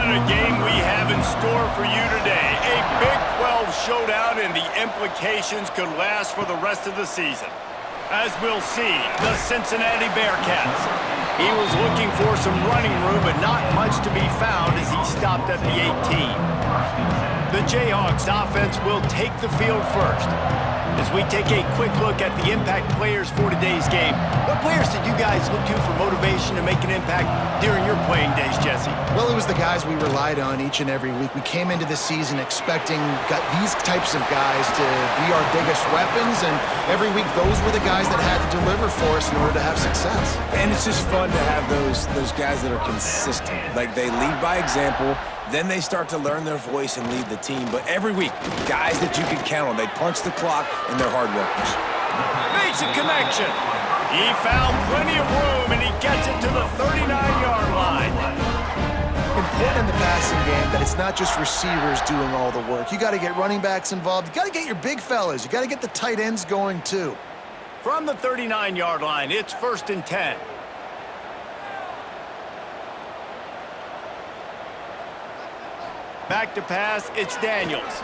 What a game we have in store for you today. A Big 12 showdown, and the implications could last for the rest of the season. As we'll see, the Cincinnati Bearcats. He was looking for some running room, but not much to be found as he stopped at the 18. The Jayhawks offense will take the field first. As we take a quick look at the impact players for today's game, what players did you guys look to for motivation to make an impact during your playing days, Jesse? Well, it was the guys we relied on each and every week. We came into the season expecting these types of guys to be our biggest weapons, and every week those were the guys that had to deliver for us in order to have success. And it's just fun to have those guys that are consistent. Like, they lead by example. Then they start to learn their voice and lead the team. But every week, guys that you can count on. They punch the clock, and they're hard workers. Makes a connection. He found plenty of room, and he gets it to the 39-yard line. Important in the passing game that it's not just receivers doing all the work. You got to get running backs involved. You got to get your big fellas. You got to get the tight ends going, too. From the 39-yard line, it's 1st and 10. Back to pass, it's Daniels.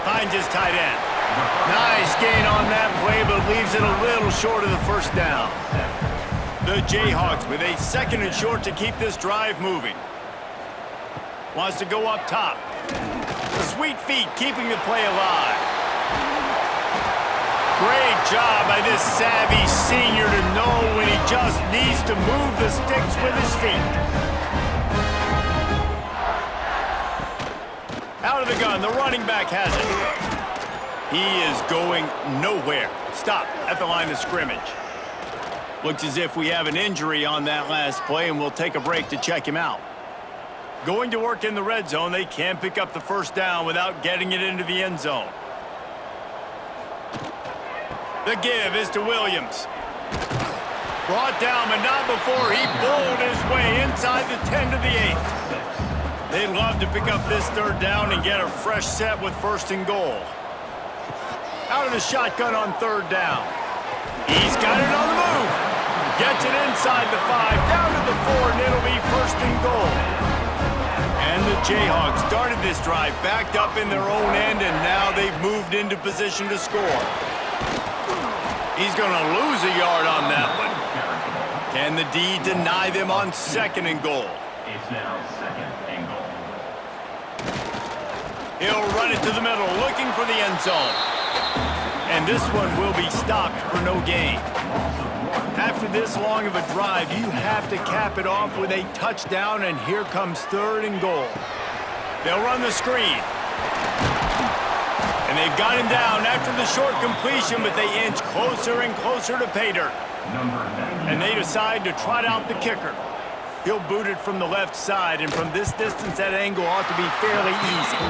Finds his tight end. Nice gain on that play, but leaves it a little short of the first down. The Jayhawks with a 2nd and short to keep this drive moving. Wants to go up top. The sweet feet keeping the play alive. Great job by this savvy senior to know when he just needs to move the sticks with his feet. Out of the gun, the running back has it. He is going nowhere. Stop at the line of scrimmage. Looks as if we have an injury on that last play, and we'll take a break to check him out. Going to work in the red zone, they can't pick up the first down without getting it into the end zone. The give is to Williams. Brought down, but not before he bowled his way inside the 10 to the 8. They'd love to pick up this 3rd down and get a fresh set with 1st and goal. Out of the shotgun on 3rd down. He's got it on the move. Gets it inside the 5, down to the 4, and it'll be 1st and goal. And the Jayhawks started this drive backed up in their own end, and now they've moved into position to score. He's going to lose a yard on that one. Can the D deny them on 2nd and goal? It's now 2nd and goal. He'll run it to the middle, looking for the end zone. And this one will be stopped for no gain. After this long of a drive, you have to cap it off with a touchdown, and here comes 3rd and goal. They'll run the screen. And they've got him down after the short completion, but they inch closer and closer to pay dirt. And they decide to trot out the kicker. He'll boot it from the left side, and from this distance, that angle ought to be fairly easy.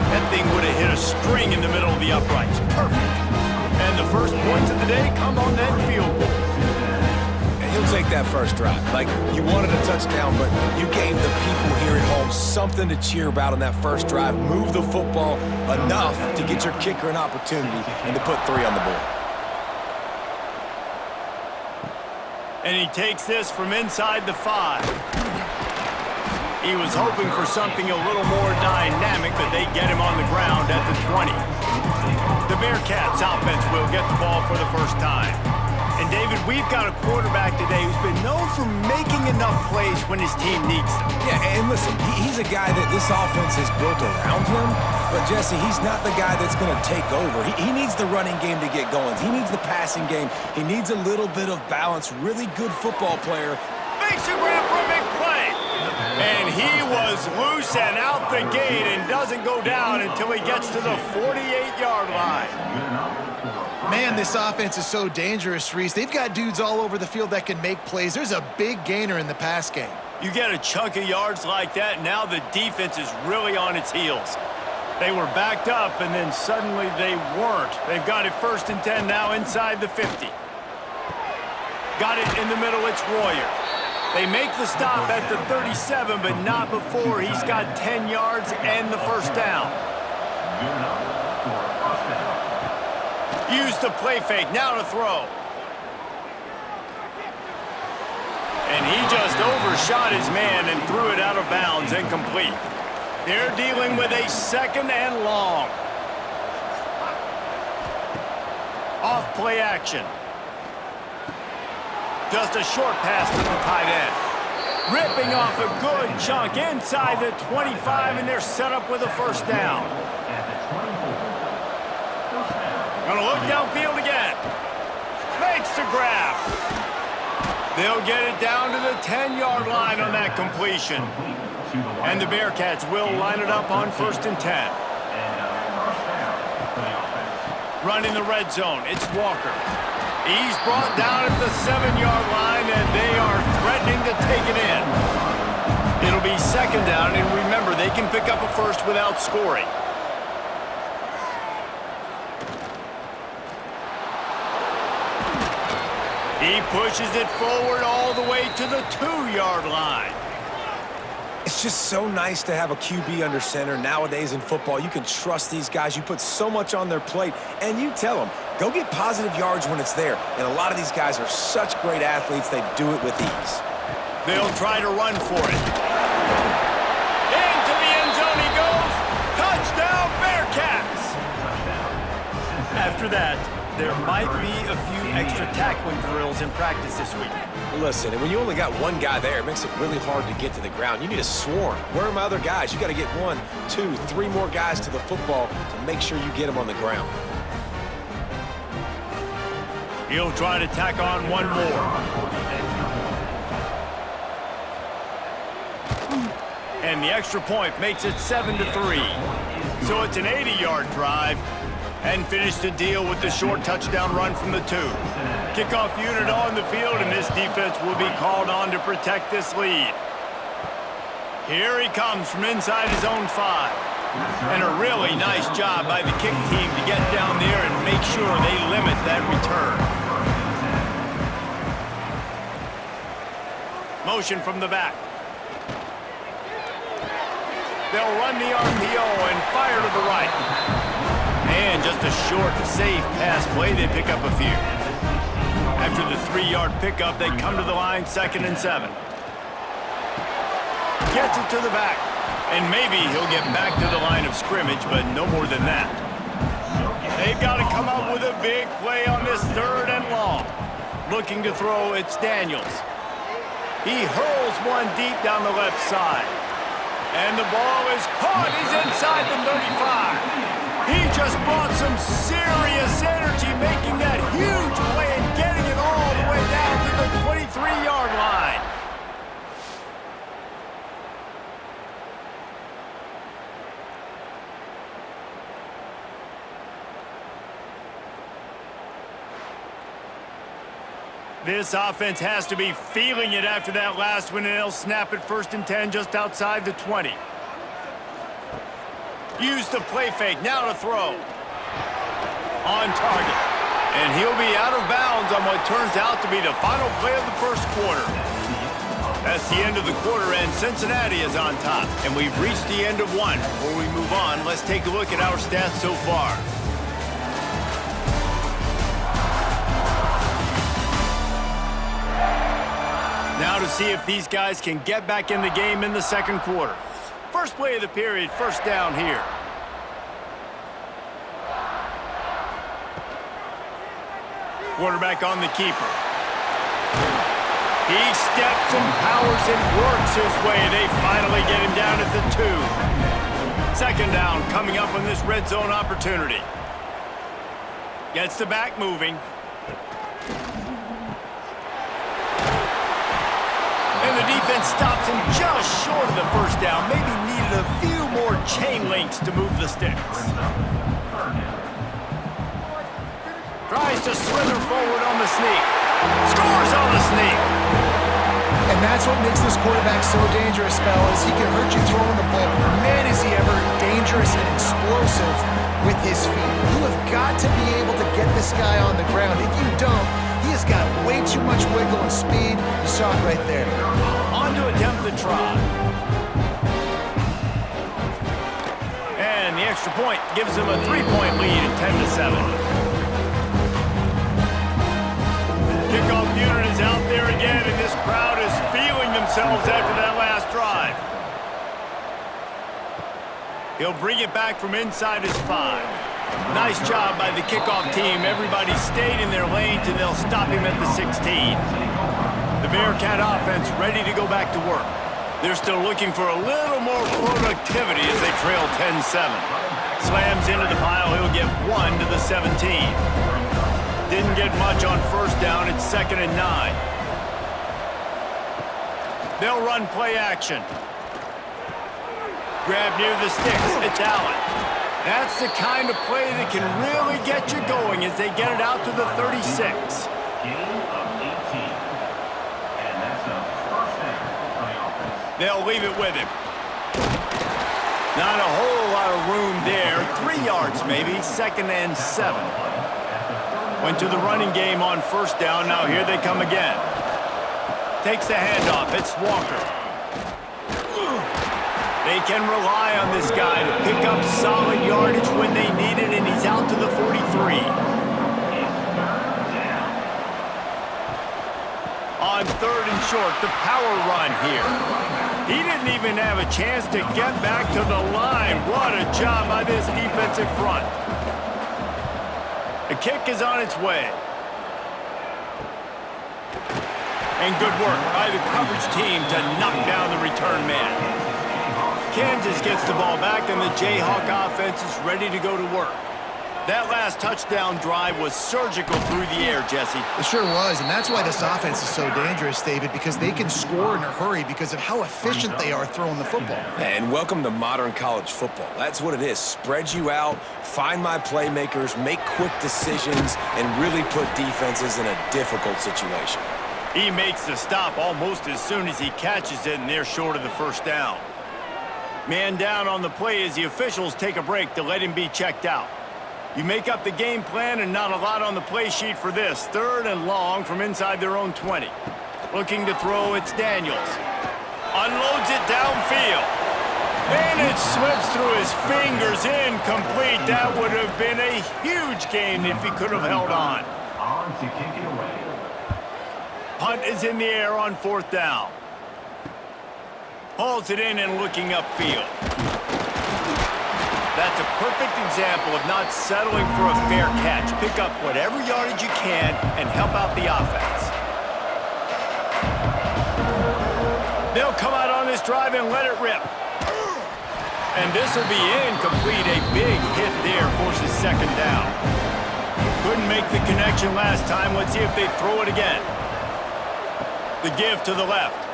That thing would have hit a string in the middle of the uprights. Perfect. And the first points of the day come on that field goal. And he'll take that first drive. Like, you wanted a touchdown, but you gave the people here at home something to cheer about on that first drive. Move the football enough to get your kicker an opportunity and to put 3 on the board. And he takes this from inside the 5. He was hoping for something a little more dynamic, but they get him on the ground at the 20. The Bearcats offense will get the ball for the first time. And David, we've got a quarterback today who's been known for making enough plays when his team needs them. Yeah, and listen, he's a guy that this offense is built around him. But, Jesse, he's not the guy that's going to take over. He needs the running game to get going. He needs the passing game. He needs a little bit of balance. Really good football player. Makes a grab for a big play. And he was loose and out the gate and doesn't go down until he gets to the 48-yard line. Man, this offense is so dangerous, Reese. They've got dudes all over the field that can make plays. There's a big gainer in the pass game. You get a chunk of yards like that, now the defense is really on its heels. They were backed up, and then suddenly they weren't. They've got it 1st and 10 now inside the 50. Got it in the middle, it's Royer. They make the stop at the 37, but not before he's got 10 yards and the first down. Use the play fake, now to throw. And he just overshot his man and threw it out of bounds, incomplete. They're dealing with a 2nd and long. Off play action. Just a short pass to the tight end. Ripping off a good chunk inside the 25, and they're set up with a first down. Gonna look downfield again. Makes the grab. They'll get it down to the 10-yard line on that completion. And the Bearcats will line it up on 1st and 10. Running the red zone, it's Walker. He's brought down at the 7-yard line, and they are threatening to take it in. It'll be 2nd down, and remember, they can pick up a first without scoring. He pushes it forward all the way to the 2-yard line. It's just so nice to have a QB under center. Nowadays in football, you can trust these guys. You put so much on their plate, and you tell them, go get positive yards when it's there. And a lot of these guys are such great athletes, they do it with ease. They'll try to run for it. Into the end zone he goes. Touchdown, Bearcats! After that, there might be a few extra tackling drills in practice this week. Listen, and when you only got one guy there, it makes it really hard to get to the ground. You need a swarm. Where are my other guys? You got to get 1, 2, 3 more guys to the football to make sure you get them on the ground. He'll try to tack on one more. And the extra point makes it 7-3. So it's an 80-yard drive. And finish the deal with the short touchdown run from the 2. Kickoff unit on the field, and this defense will be called on to protect this lead. Here he comes from inside his own 5. And a really nice job by the kick team to get down there and make sure they limit that return. Motion from the back. They'll run the RPO and fire to the right. And just a short, safe pass play, they pick up a few. After the 3-yard pickup, they come to the line 2nd and 7. Gets it to the back. And maybe he'll get back to the line of scrimmage, but no more than that. They've got to come up with a big play on this 3rd and long. Looking to throw, it's Daniels. He hurls one deep down the left side. And the ball is caught. He's inside the 35. He just brought some serious energy, making that huge play and getting it all the way down to the 23-yard line. This offense has to be feeling it after that last one, and they'll snap it 1st and 10 just outside the 20. Use the play fake, now to throw. On target. And he'll be out of bounds on what turns out to be the final play of the 1st quarter. That's the end of the quarter, and Cincinnati is on top. And we've reached the end of one. Before we move on, let's take a look at our stats so far. Now to see if these guys can get back in the game in the 2nd quarter. First play of the period, 1st down here. Quarterback on the keeper. He steps and powers and works his way. They finally get him down at the 2. 2nd down coming up on this red zone opportunity. Gets the back moving. And the defense stops him just short of the 1st down. Maybe needed a few more chain links to move the sticks. Tries to slither forward on the sneak. Scores on the sneak. And that's what makes this quarterback so dangerous, fellas. He can hurt you throwing the ball. Man, is he ever dangerous and explosive with his feet. You have got to be able to get this guy on the ground. If you don't, he has got way too much wiggle and speed. You saw it right there. On to attempt the try. And the extra point gives them a 3-point lead at 10-7. kickoff unit is out there again, and this crowd is feeling themselves after that last drive. He'll bring it back from inside his 5. Nice job by the kickoff team. Everybody stayed in their lanes, and they'll stop him at the 16. The Bearcat offense ready to go back to work. They're still looking for a little more productivity as they trail 10-7. Slams into the pile. He'll get 1 to the 17. Didn't get much on first down. It's 2nd and 9. They'll run play action. Grab near the sticks. It's Allen. That's the kind of play that can really get you going as they get it out to the 36. Gain of 18. And that's a first down for the offense. They'll leave it with him. Not a whole lot of room there. 3 yards maybe. 2nd and 7. Went to the running game on first down. Now here they come again. Takes the handoff. It's Walker. They can rely on this guy to pick up solid yardage when they need it, and he's out to the 43. On 3rd and short, the power run here. He didn't even have a chance to get back to the line. What a job by this defensive front. The kick is on its way. And good work by the coverage team to knock down the return man. Kansas gets the ball back, and the Jayhawk offense is ready to go to work. That last touchdown drive was surgical through the air, Jesse. It sure was, and that's why this offense is so dangerous, David, because they can score in a hurry because of how efficient they are throwing the football. And welcome to modern college football. That's what it is. Spread you out, find my playmakers, make quick decisions, and really put defenses in a difficult situation. He makes the stop almost as soon as he catches it, and they're short of the first down. Man down on the play as the officials take a break to let him be checked out. You make up the game plan and not a lot on the play sheet for this. 3rd and long from inside their own 20. Looking to throw, it's Daniels. Unloads it downfield. And it slips through his fingers, incomplete. That would have been a huge gain if he could have held on. On to kick it away. Punt is in the air on 4th down. Hauls it in and looking upfield. That's a perfect example of not settling for a fair catch. Pick up whatever yardage you can and help out the offense. They'll come out on this drive and let it rip. And this will be incomplete. A big hit there forces 2nd down. Couldn't make the connection last time. Let's see if they throw it again. The give to the left.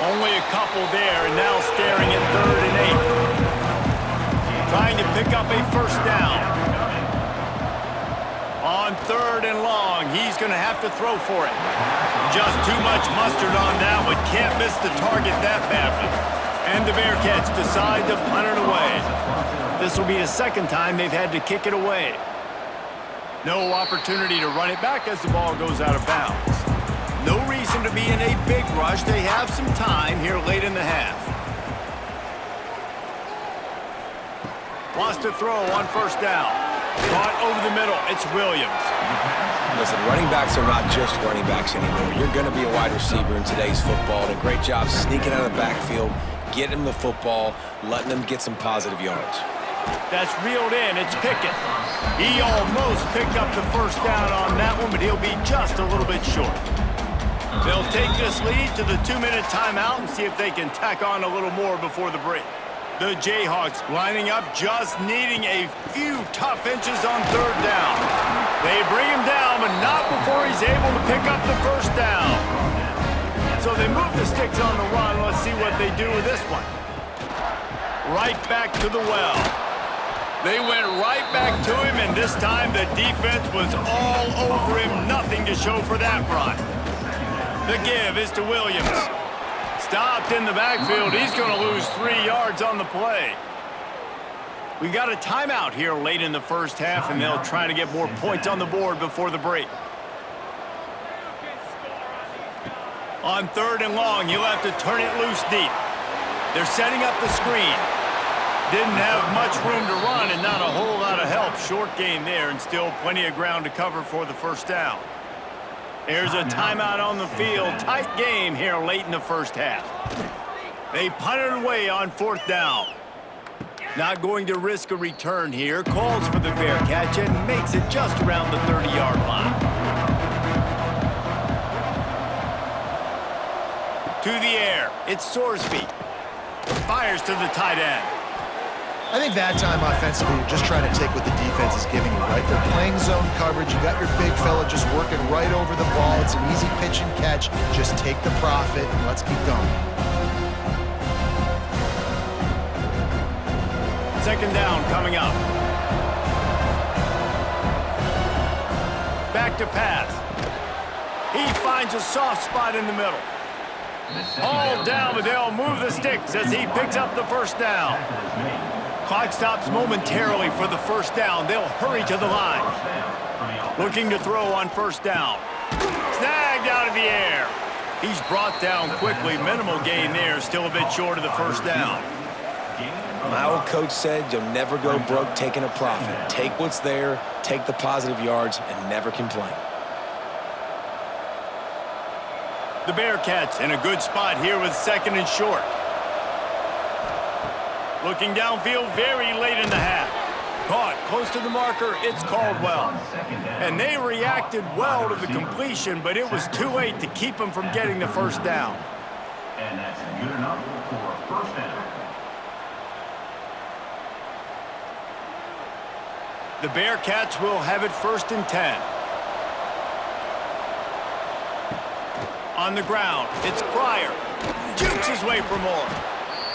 Only a couple there, and now staring at 3rd and 8. Trying to pick up a first down. On 3rd and long, he's going to have to throw for it. Just too much mustard on that one. Can't miss the target that badly. And the Bearcats decide to punt it away. This will be the 2nd time they've had to kick it away. No opportunity to run it back as the ball goes out of bounds. No reason to be in a big rush. They have some time here late in the half. Wants to throw on first down. Caught over the middle. It's Williams. Listen, running backs are not just running backs anymore. You're going to be a wide receiver in today's football. And a great job sneaking out of the backfield, getting him the football, letting them get some positive yards. That's reeled in. It's Pickett. He almost picked up the first down on that one, but he'll be just a little bit short. They'll take this lead to the 2-minute timeout and see if they can tack on a little more before the break. The Jayhawks lining up, just needing a few tough inches on 3rd down. They bring him down, but not before he's able to pick up the first down. So they move the sticks on the run. Let's see what they do with this one. Right back to the well. They went right back to him, and this time the defense was all over him. Nothing to show for that run. The give is to Williams. Stopped in the backfield. He's going to lose 3 yards on the play. We got a timeout here late in the first half, and they'll try to get more points on the board before the break. On 3rd and long, you'll have to turn it loose deep. They're setting up the screen. Didn't have much room to run and not a whole lot of help. Short gain there and still plenty of ground to cover for the first down. There's a timeout on the field. Tight game here late in the first half. They punt it away on 4th down. Not going to risk a return here. Calls for the fair catch and makes it just around the 30-yard line. To the air. It's Sorsby. Fires to the tight end. I think that time offensively, you're just trying to take what the defense is giving you, right? They're playing zone coverage. You got your big fella just working right over the ball. It's an easy pitch and catch. Just take the profit and let's keep going. 2nd down coming up. Back to pass. He finds a soft spot in the middle. All down, but they'll move the sticks as he picks up the 1st down. Clock stops momentarily for the 1st down. They'll hurry to the line. Looking to throw on 1st down. Snagged out of the air. He's brought down quickly. Minimal gain there. Still a bit short of the 1st down. My old coach said you'll never go broke taking a profit. Take what's there, take the positive yards, and never complain. The Bearcats in a good spot here with 2nd and short. Looking downfield very late in the half. Caught close to the marker, it's Caldwell. And they reacted well to the completion, but it was too late to keep them from getting the 1st down. And that's good enough for a 1st down. The Bearcats will have it 1st and 10. On the ground, it's Pryor. Jukes his way for more.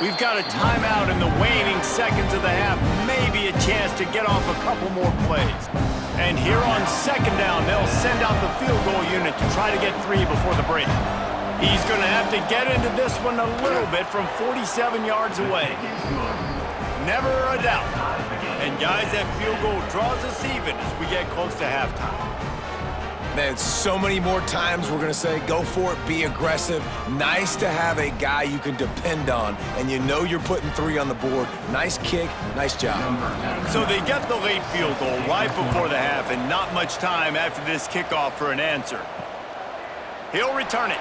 We've got a timeout in the waning seconds of the half. Maybe a chance to get off a couple more plays. And here on 2nd down, they'll send out the field goal unit to try to get 3 before the break. He's going to have to get into this one a little bit from 47 yards away. Never a doubt. And guys, that field goal draws us even as we get close to halftime. Man, so many more times we're going to say, go for it, be aggressive. Nice to have a guy you can depend on, and you know you're putting 3 on the board. Nice kick, nice job. So they get the late field goal right before the half, and not much time after this kickoff for an answer. He'll return it.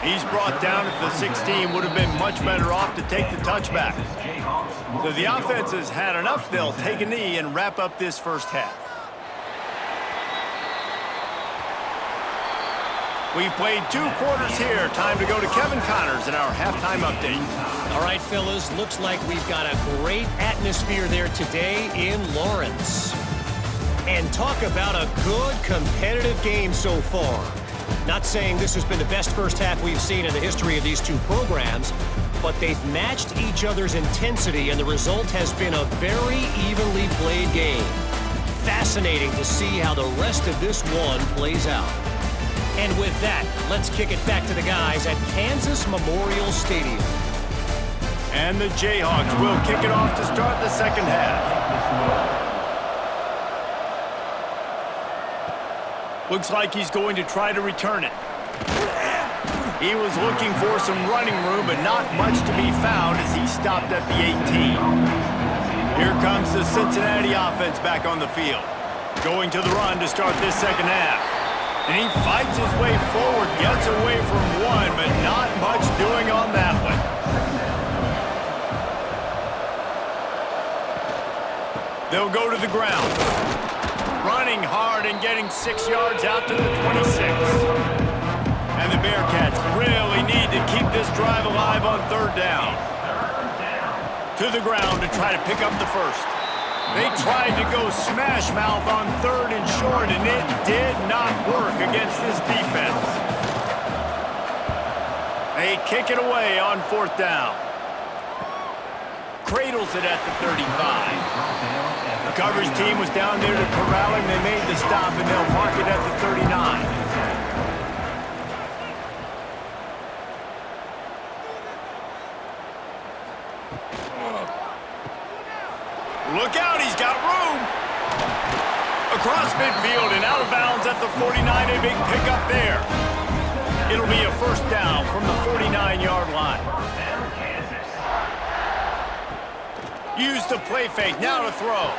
He's brought down at the 16, would have been much better off to take the touchback. So the offense has had enough. They'll take a knee and wrap up this first half. We've played 2 quarters here. Time to go to Kevin Connors in our halftime update. All right, fellas, looks like we've got a great atmosphere there today in Lawrence. And talk about a good competitive game so far. Not saying this has been the best first half we've seen in the history of these 2 programs, but they've matched each other's intensity, and the result has been a very evenly played game. Fascinating to see how the rest of this one plays out. And with that, let's kick it back to the guys at Kansas Memorial Stadium. And the Jayhawks will kick it off to start the second half. Looks like he's going to try to return it. He was looking for some running room, but not much to be found as he stopped at the 18. Here comes the Cincinnati offense back on the field. Going to the run to start this second half. And he fights his way forward, gets away from one, but not much doing on that one. They'll go to the ground. Running hard and getting 6 yards out to the 26. And the Bearcats really need to keep this drive alive on 3rd down. To the ground to try to pick up the first. They tried to go smash mouth on 3rd and short, and it did not work against this defense. They kick it away on 4th down. Cradles it at the 35. The coverage team was down there to corral him. They made the stop, and they'll mark it at the 39. Look out, he's got room. Across midfield and out of bounds at the 49, a big pickup there. It'll be a 1st down from the 49-yard line. Use the play fake, now to throw.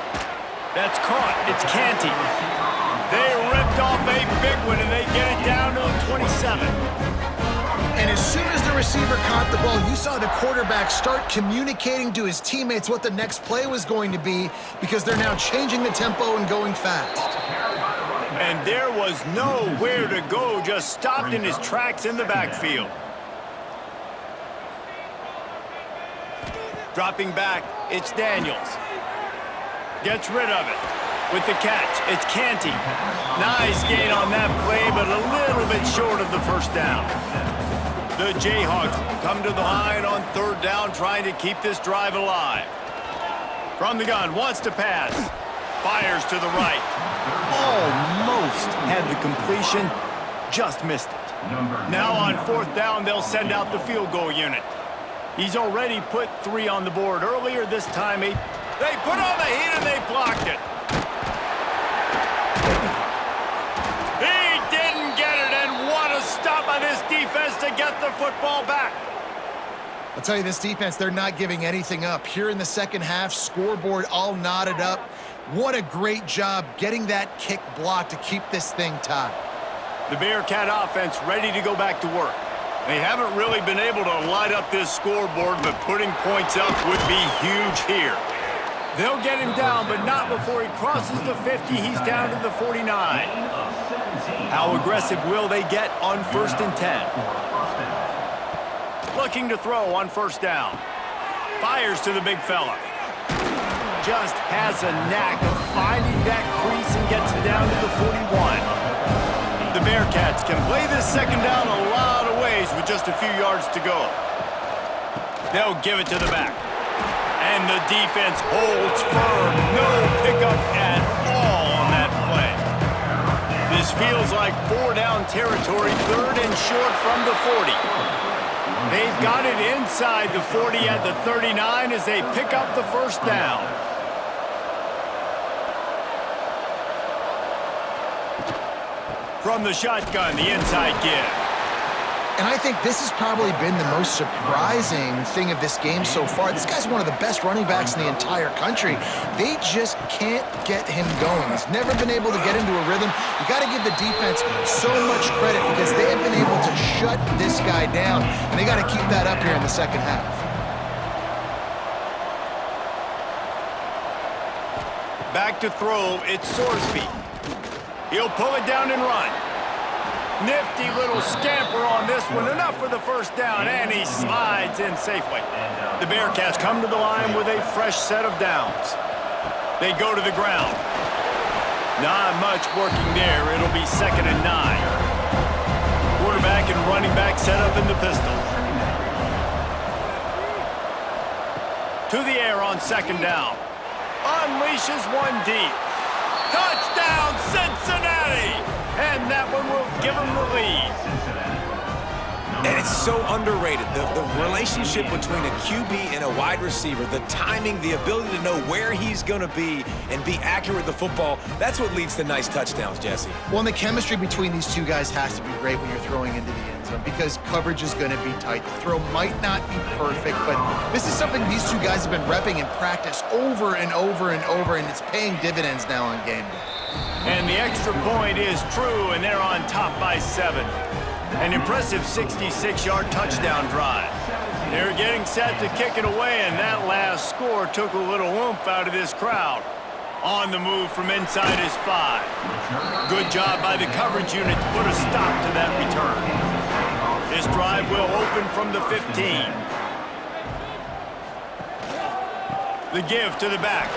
That's caught, it's Canty. They ripped off a a big one, and they get it down to the 27. And as soon as the receiver caught the ball, you saw the quarterback start communicating to his teammates what the next play was going to be because they're now changing the tempo and going fast. And there was nowhere to go, just stopped in his tracks in the backfield. Dropping back, it's Daniels. Gets rid of it. With the catch, it's Canty. Nice gain on that play, but a little bit short of the first down. The Jayhawks come to the line on third down, trying to keep this drive alive. From the gun, wants to pass. Fires to the right. Almost had the completion, just missed it. Now on fourth down, they'll send out the field goal unit. He's already put 3 on the board. Earlier this time, they put on the heat and they blocked it. He didn't get it, and what a stop by this defense to get the football back. I'll tell you, this defense, they're not giving anything up. Here in the second half, scoreboard all knotted up. What a great job getting that kick blocked to keep this thing tied. The Bearcat offense ready to go back to work. They haven't really been able to light up this scoreboard, but putting points up would be huge here. They'll get him down, but not before he crosses the 50. He's down to the 49. How aggressive will they get on 1st and 10? Looking to throw on first down. Fires to the big fella. Just has a knack of finding that crease and gets it down to the 41. The Bearcats can play this second down a lot of ways with just a few yards to go. They'll give it to the back. And the defense holds firm. No pickup at all on that play. This feels like 4-down territory, 3rd and short from the 40. They've got it inside the 40 at the 39 as they pick up the first down. From the shotgun, the inside give. And I think this has probably been the most surprising thing of this game so far. This guy's one of the best running backs in the entire country. They just can't get him going. He's never been able to get into a rhythm. You got to give the defense so much credit because they have been able to shut this guy down, and they got to keep that up here in the second half. Back to throw, it's Sorsby. He'll pull it down and run. Nifty little scamper on this one, enough for the first down, and he slides in safely. The Bearcats come to the line with a fresh set of downs. They go to the ground. Not much working there. It'll be 2nd and 9. Quarterback and running back set up in the pistol. To the air on 2nd down. Unleashes one deep. Touchdown, Cincinnati! And that one will give them the lead. And it's so underrated. The relationship between a QB and a wide receiver, the timing, the ability to know where he's going to be and be accurate with the football, that's what leads to nice touchdowns, Jesse. Well, and the chemistry between these two guys has to be great when you're throwing into the end zone because coverage is going to be tight. The throw might not be perfect, but this is something these two guys have been repping in practice over and over and over, and it's paying dividends now on game day. And the extra point is true, and they're on top by 7. An impressive 66-yard touchdown drive. They're getting set to kick it away, and that last score took a little oomph out of this crowd. On the move from inside his 5. Good job by the coverage unit to put a stop to that return. This drive will open from the 15. The give to the back.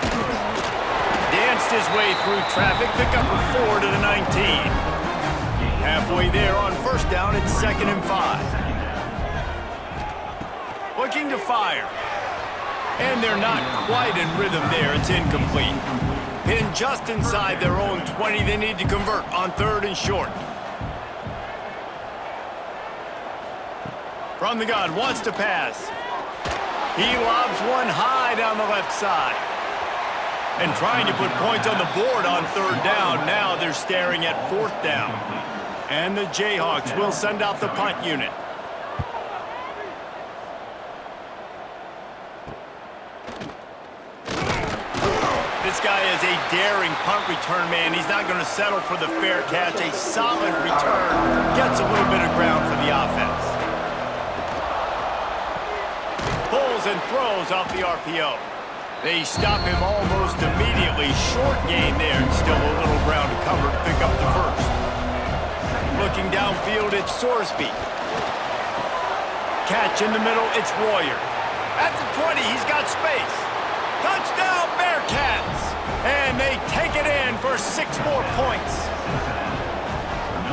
Danced his way through traffic, pick up a 4 to the 19. Halfway there on first down, it's 2nd and 5. Looking to fire. And they're not quite in rhythm there. It's incomplete. Pinned just inside their own 20. They need to convert on 3rd and short. From the gun, wants to pass. He lobs one high down the left side. And trying to put points on the board on 3rd down. Now they're staring at 4th down. And the Jayhawks will send out the punt unit. It's This guy is a daring punt return man. He's not going to settle for the fair catch. A solid return gets a little bit of ground for the offense. Pulls and throws off the RPO. They stop him almost immediately. Short gain there, and still a little ground to cover to pick up the first. Looking downfield, it's Sorsby. Catch in the middle, it's Royer. At the 20, he's got space. Touchdown, Bearcats! And they take it in for 6 more points.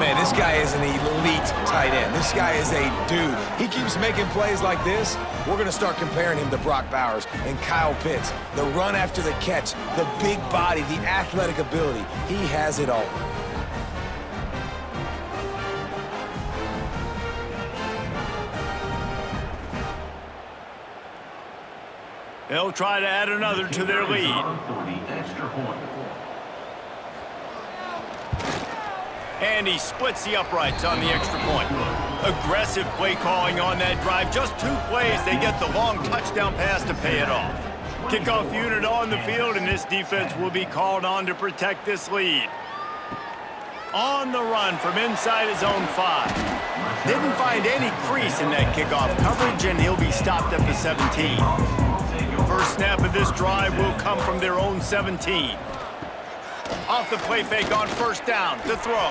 Man, this guy is an elite tight end. This guy is a dude. He keeps making plays like this. We're going to start comparing him to Brock Bowers and Kyle Pitts. The run after the catch, the big body, the athletic ability. He has it all. They'll try to add another to their lead. And he splits the uprights on the extra point. Aggressive play calling on that drive. Just 2 plays, they get the long touchdown pass to pay it off. Kickoff unit on the field, and this defense will be called on to protect this lead. On the run from inside his own 5. Didn't find any crease in that kickoff coverage, and he'll be stopped at the 17. First snap of this drive will come from their own 17. Off the play fake on first down to throw.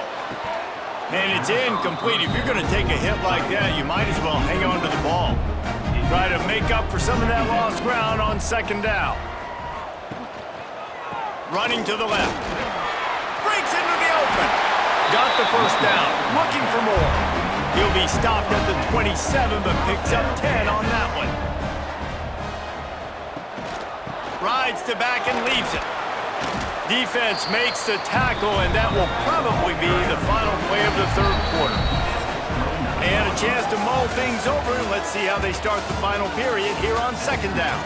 And it's incomplete. If you're going to take a hit like that, you might as well hang on to the ball. Try to make up for some of that lost ground on second down. Running to the left. Breaks into the open. Got the first down. Looking for more. He'll be stopped at the 27, but picks up 10 on that one. Rides to back and leaves it. Defense makes the tackle, and that will probably be the final play of the 3rd quarter. And a chance to mull things over. Let's see how they start the final period here on second down.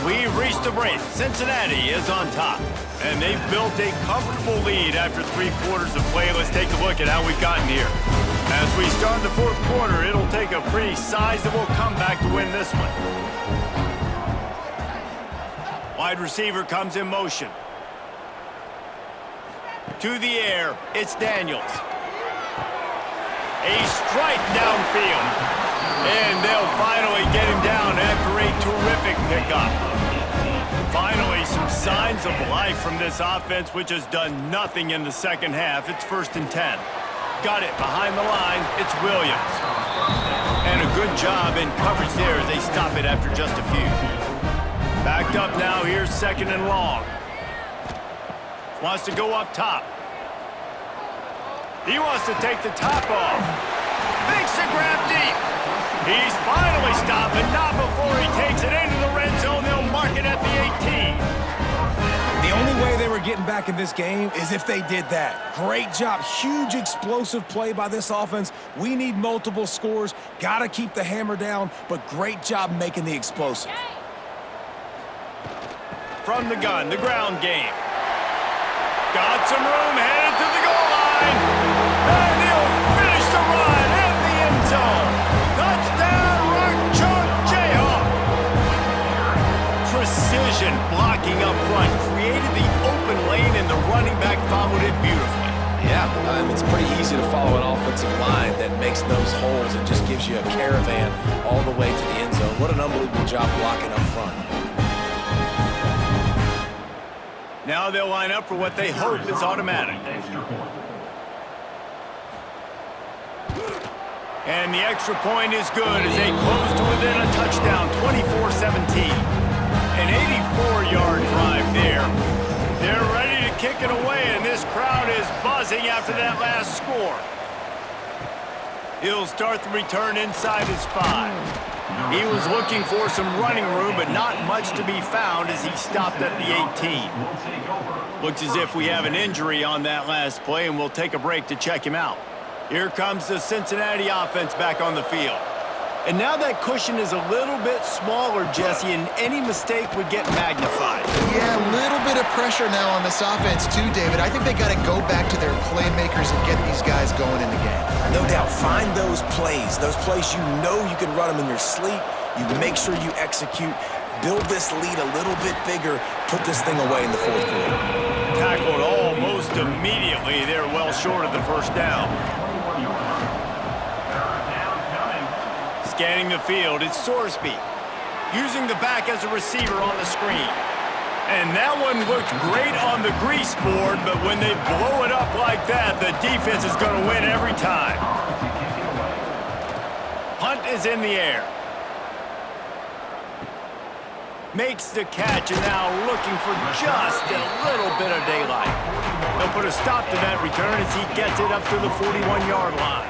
We've reached the break. Cincinnati is on top, and they've built a comfortable lead after 3 quarters of play. Let's take a look at how we've gotten here. As we start the 4th quarter, it'll take a pretty sizable comeback to win this one. Wide receiver comes in motion. To the air, it's Daniels. A strike downfield. And they'll finally get him down after a terrific pickup. Finally, some signs of life from this offense, which has done nothing in the second half. It's 1st and 10. Got it behind the line. It's Williams. And a good job in coverage there as they stop it after just a few. Backed up now, here's 2nd and long. Wants to go up top. He wants to take the top off. Makes the grab deep. He's finally stopped, but not before he takes it into the red zone. They'll mark it at the 18. The only way they were getting back in this game is if they did that. Great job. Huge explosive play by this offense. We need multiple scores. Got to keep the hammer down, but great job making the explosive. From the gun, the ground game. Got some room, headed to the goal line. And he'll finish the run at the end zone. Touchdown, Rock Chalk Jayhawk. Precision blocking up front created the open lane, and the running back followed it beautifully. Yeah, it's pretty easy to follow an offensive line that makes those holes and just gives you a caravan all the way to the end zone. What an unbelievable job blocking up front. Now they'll line up for what they hope is automatic. And the extra point is good as they close to within a touchdown, 24-17. An 84-yard drive there. They're ready to kick it away, and this crowd is buzzing after that last score. He'll start the return inside his 5. He was looking for some running room, but not much to be found as he stopped at the 18. Looks as if we have an injury on that last play, and we'll take a break to check him out. Here comes the Cincinnati offense back on the field. And now that cushion is a little bit smaller, Jesse, and any mistake would get magnified. Yeah, a little bit of pressure now on this offense too, David. I think they got to go back to their playmakers and get these guys going in the game. No doubt. Find those plays you know you can run them in your sleep. You make sure you execute. build this lead a little bit bigger, put this thing away in the fourth quarter. Tackled almost immediately. They're well short of the first down. Scanning the field, it's Sorsby. Using the back as a receiver on the screen. And that one looked great on the grease board, but when they blow it up like that, the defense is going to win every time. Punt is in the air. Makes the catch, and now looking for just a little bit of daylight. They'll put a stop to that return as he gets it up to the 41-yard line.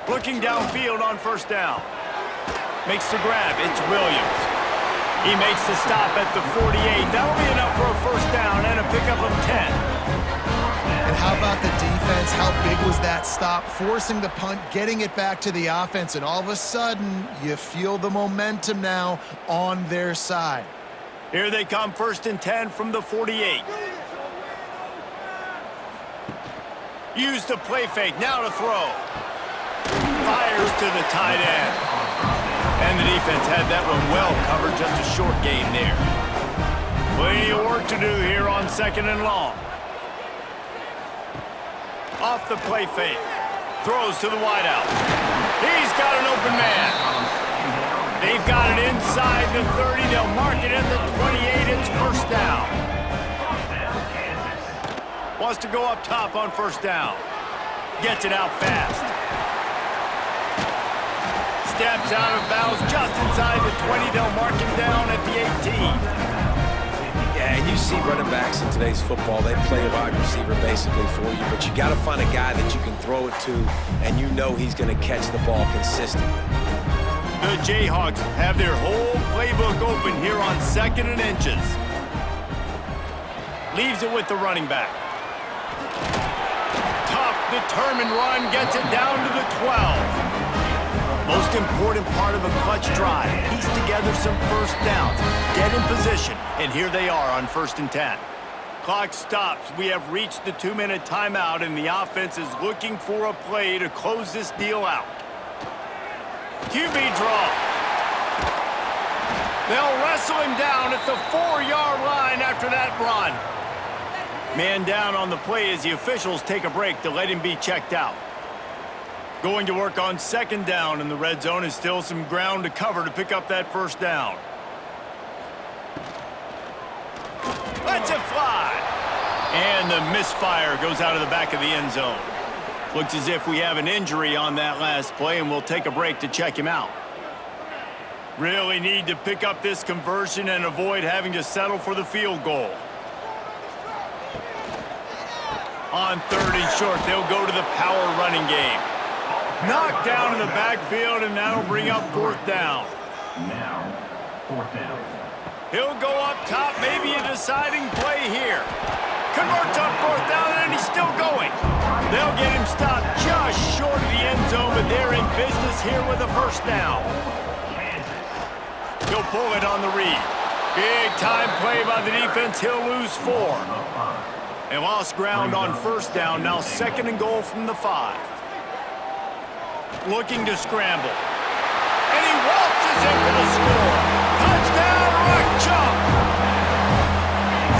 Looking downfield on first down. Makes the grab. It's Williams. He makes the stop at the 48. That'll be enough for a first down and a pickup of 10. And how about the defense? How big was that stop? Forcing the punt, getting it back to the offense, and all of a sudden, you feel the momentum now on their side. Here they come, 1st and 10 from the 48. Use the play fake. Now to throw. Fires to the tight end. And the defense had that one well covered, just a short gain there. Plenty of work to do here on 2nd and long. Off the play fake. Throws to the wideout. He's got an open man. They've got it inside the 30. They'll mark it at the 28. It's first down. Wants to go up top on first down. Gets it out fast. Steps out of bounds just inside the 20. They'll mark him down at the 18. Yeah, and you see running backs in today's football, they play wide receiver basically for you, but you got to find a guy that you can throw it to, and you know he's going to catch the ball consistently. The Jayhawks have their whole playbook open here on 2nd and inches. Leaves it with the running back. Tough, determined run, gets it down to the 12. Most important part of a clutch drive, piece together some first downs, get in position, and here they are on 1st and 10. Clock stops. We have reached the 2-minute timeout, and the offense is looking for a play to close this deal out. QB draw. They'll wrestle him down at the 4-yard line after that run. Man down on the play as the officials take a break to let him be checked out. Going to work on 2nd down, and the red zone is still some ground to cover to pick up that first down. Lets it fly. And the misfire goes out of the back of the end zone. Looks as if we have an injury on that last play, and we'll take a break to check him out. Really need to pick up this conversion and avoid having to settle for the field goal. On 3rd and short, they'll go to the power running game. Knocked down in the backfield, and that'll bring up 4th down. Now, 4th down. He'll go up top, maybe a deciding play here. Converts on 4th down, and he's still going. They'll get him stopped just short of the end zone, but they're in business here with a first down. He'll pull it on the read. Big time play by the defense. He'll lose 4. They lost ground on 1st down. Now 2nd and goal from the 5. Looking to scramble. And he waltzes in for the score. Touchdown, Rock Chop!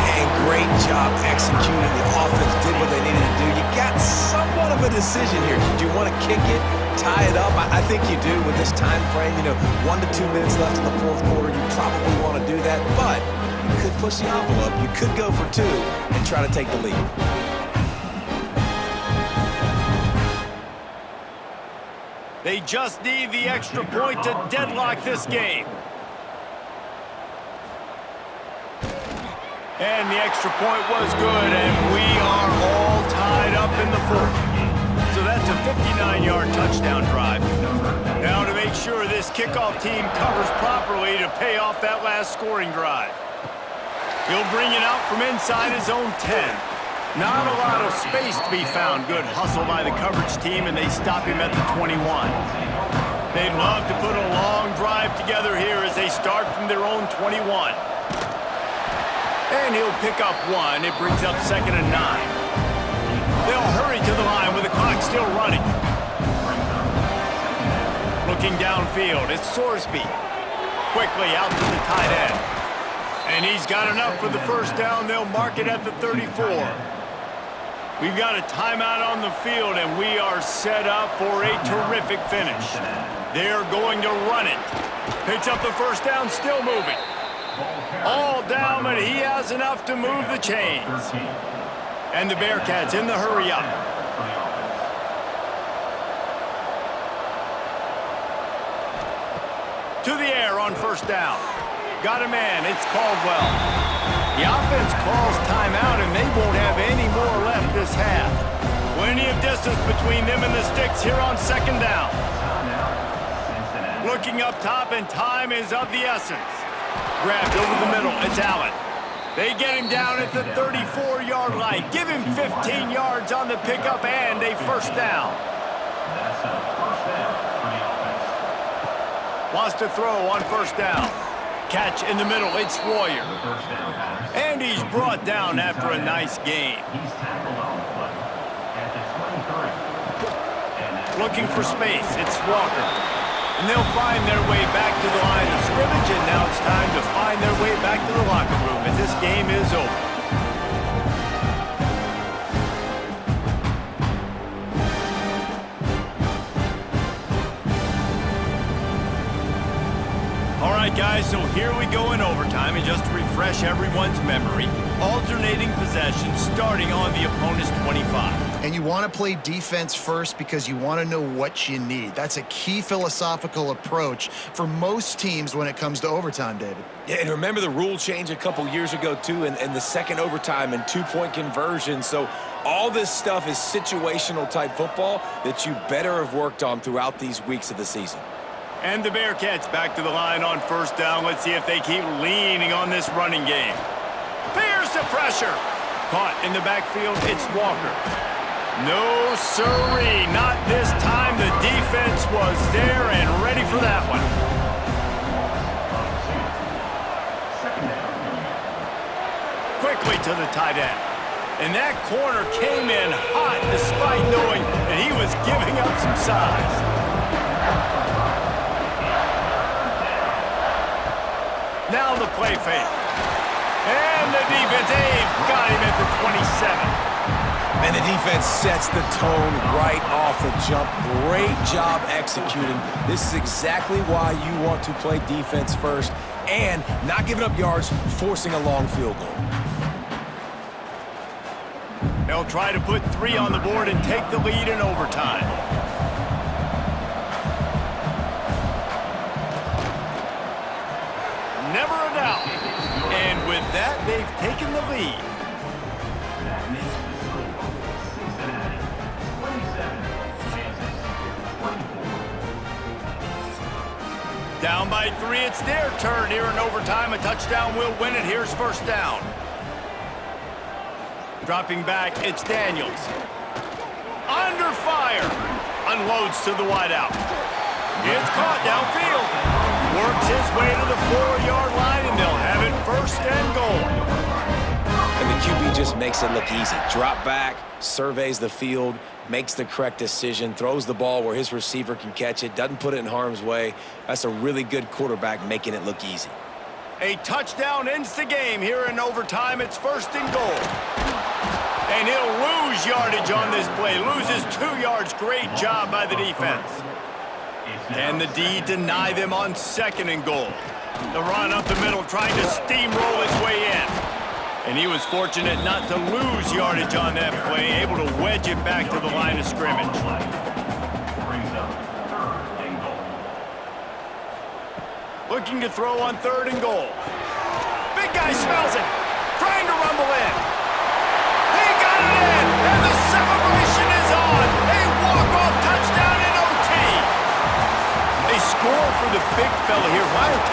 And great job executing. The offense did what they needed to do. You got somewhat of a decision here. Do you want to kick it, tie it up? I think you do with this time frame. 1 to 2 minutes left in the fourth quarter. You probably want to do that, but you could push the envelope. You could go for 2 and try to take the lead. They just need the extra point to deadlock this game. And the extra point was good, and we are all tied up in the 4th. So that's a 59-yard touchdown drive. Now to make sure this kickoff team covers properly to pay off that last scoring drive. He'll bring it out from inside his own 10. Not a lot of space to be found. Good hustle by the coverage team, and they stop him at the 21. They'd love to put a long drive together here as they start from their own 21. And he'll pick up 1. It brings up 2nd and 9. They'll hurry to the line with the clock still running. Looking downfield, it's Sorsby. Quickly out to the tight end. And he's got enough for the first down. They'll mark it at the 34. We've got a timeout on the field, and we are set up for a terrific finish. They're going to run it. Picks up the first down, still moving. All down, but he has enough to move the chains. And the Bearcats in the hurry up. To the air on first down. Got a man, it's Caldwell. The offense calls timeout, and they won't have any more left this half. Plenty of distance between them and the sticks here on second down. Looking up top, and time is of the essence. Grabbed over the middle, it's Allen. They get him down at the 34-yard line. Give him 15 yards on the pickup and a first down. That's a first down for the offense. Wants to throw on first down. Catch in the middle, it's Royer. The first down pass. And he's brought down after a nice gain. He's tackled on the play at the 23. And that's Looking for space, it's Walker. And they'll find their way back to the line of scrimmage, and now it's time to find their way back to the locker room as this game is over. All right, guys, so here we go in overtime, and just to refresh everyone's memory, alternating possession starting on the opponent's 25. And you want to play defense first because you want to know what you need. That's a key philosophical approach for most teams when it comes to overtime, David. Yeah, and remember the rule change a couple years ago, too, and the second overtime and two-point conversion. So all this stuff is situational-type football that you better have worked on throughout these weeks of the season. And the Bearcats back to the line on first down. Let's see if they keep leaning on this running game. Here's the pressure. Caught in the backfield, it's Walker. No siree, not this time. The defense was there and ready for that one. Quickly to the tight end. And that corner came in hot despite knowing that he was giving up some size. Now the play fake. And the defense, they've got him at the 27. And the defense sets the tone right off the jump. Great job executing. This is exactly why you want to play defense first and not giving up yards, forcing a long field goal. They'll try to put 3 on the board and take the lead in overtime. Never a doubt. And with that, they've taken the lead. that makes the score Cincinnati 27, Kansas 24. Down by 3, it's their turn here in overtime. A touchdown will win it. Here's first down. Dropping back, it's Daniels. Under fire. Unloads to the wideout. It's caught downfield. Works his way to the 4-yard line, and they'll have it first and goal. And the QB just makes it look easy. Drop back, surveys the field, makes the correct decision, throws the ball where his receiver can catch it, doesn't put it in harm's way. That's a really good quarterback making it look easy. A touchdown ends the game here in overtime. It's first and goal. And he'll lose yardage on this play. Loses 2 yards. Great job by the defense. Can the D deny them on second and goal? The run up the middle, trying to steamroll his way in. And he was fortunate not to lose yardage on that play, able to wedge it back to the line of scrimmage. Brings up third and goal. Looking to throw on third and goal. Big guy smells it. Trying to rumble in. He got it in, and the celebration is on. A walk-off touchdown in OT. They score for the big fella here. Why are